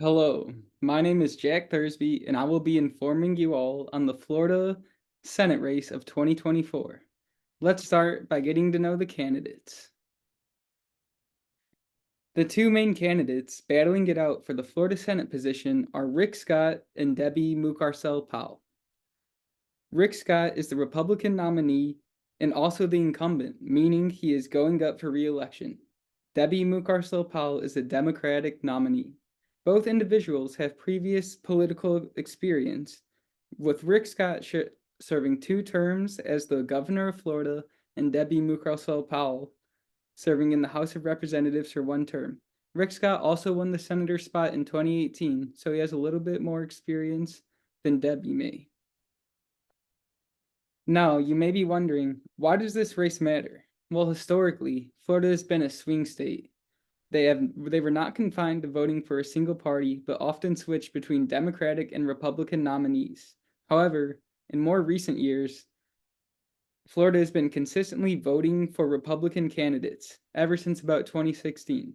Hello, my name is Jack Thursby, and I will be informing you all on the Florida Senate race of 2024. Let's start by getting to know the candidates. The two main candidates battling it out for the Florida Senate position are Rick Scott and Debbie Mucarsel Powell. Rick Scott is the Republican nominee and also the incumbent, meaning he is going up for re-election. Debbie Mucarsel Powell is the Democratic nominee. Both individuals have previous political experience, with Rick Scott serving 2 terms as the governor of Florida and Debbie Mucarsel Powell serving in the House of Representatives for 1 term. Rick Scott also won the senator spot in 2018, so he has a little bit more experience than Debbie may. Now, you may be wondering, why does this race matter? Well, historically, Florida has been a swing state. They were not confined to voting for a single party, but often switched between Democratic and Republican nominees. However, in more recent years, Florida has been consistently voting for Republican candidates ever since about 2016.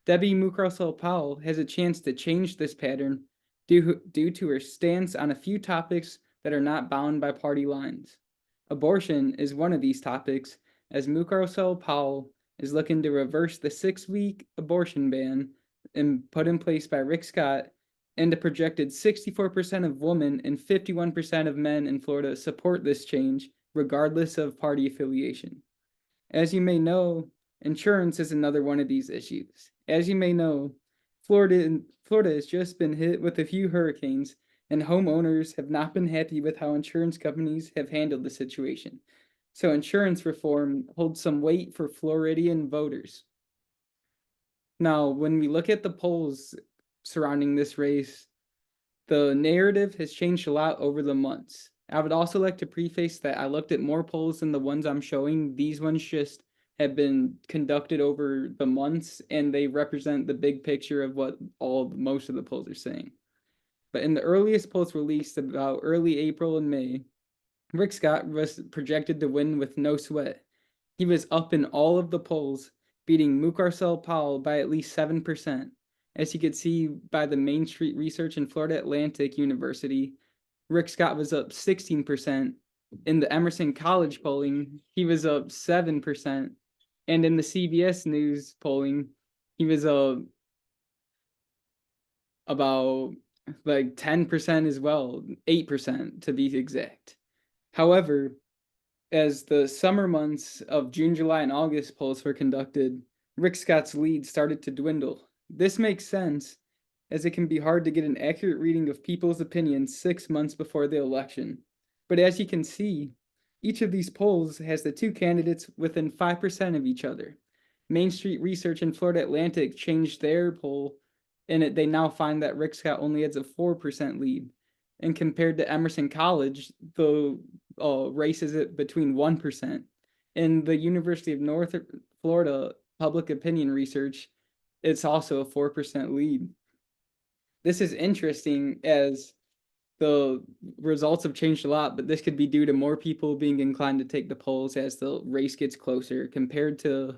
Debbie Mucarsel Powell has a chance to change this pattern due to her stance on a few topics that are not bound by party lines. Abortion is one of these topics, as Mucarsel Powell is looking to reverse the 6-week abortion ban put in place by Rick Scott, and a projected 64% of women and 51% of men in Florida support this change, regardless of party affiliation. As you may know, insurance is another one of these issues. As you may know, Florida has just been hit with a few hurricanes, and homeowners have not been happy with how insurance companies have handled the situation. So insurance reform holds some weight for Floridian voters. Now, when we look at the polls surrounding this race, the narrative has changed a lot over the months. I would also like to preface that I looked at more polls than the ones I'm showing. These ones just have been conducted over the months, and they represent the big picture of what most of the polls are saying. But in the earliest polls released about early April and May, Rick Scott was projected to win with no sweat. He was up in all of the polls, beating Mucarsel Powell by at least 7%. As you could see by the Main Street Research and Florida Atlantic University, Rick Scott was up 16%. In the Emerson College polling, he was up 7%. And in the CBS News polling, he was about like 10% as well, 8% to be exact. However, as the summer months of June, July, and August polls were conducted, Rick Scott's lead started to dwindle. This makes sense, as it can be hard to get an accurate reading of people's opinions 6 months before the election. But as you can see, each of these polls has the two candidates within 5% of each other. Main Street Research and Florida Atlantic changed their poll, and they now find that Rick Scott only has a 4% lead. And compared to Emerson College, the race is between 1%. In the University of North Florida Public Opinion Research, it's also a 4% lead. This is interesting as the results have changed a lot, but this could be due to more people being inclined to take the polls as the race gets closer compared to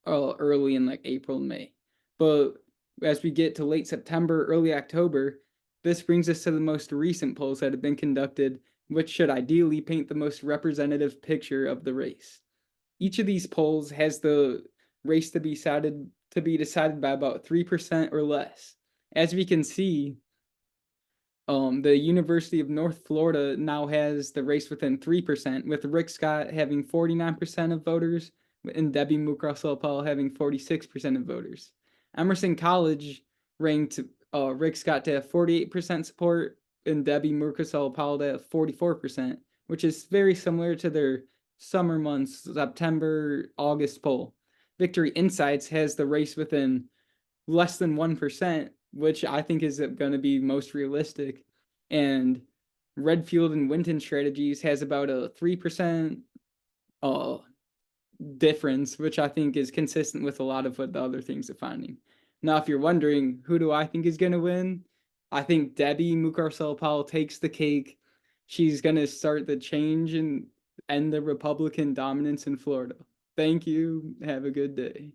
early in like April and May. But as we get to late September, early October, this brings us to the most recent polls that have been conducted, which should ideally paint the most representative picture of the race. Each of these polls has the race to be decided by about 3% or less. As we can see, the University of North Florida now has the race within 3%, with Rick Scott having 49% of voters and Debbie Mucarsel Powell having 46% of voters. Emerson College ranked Rick Scott to have 48% support and Debbie Mucarsel Powell to have 44%, which is very similar to their summer months, September, August poll. Victory Insights has the race within less than 1%, which I think is going to be most realistic. And Redfield and Winton Strategies has about a 3% uh, difference, which I think is consistent with a lot of what the other things are finding. Now, if you're wondering who do I think is going to win, I think Debbie Mucarsel Powell takes the cake. She's going to start the change and end the Republican dominance in Florida. Thank you. Have a good day.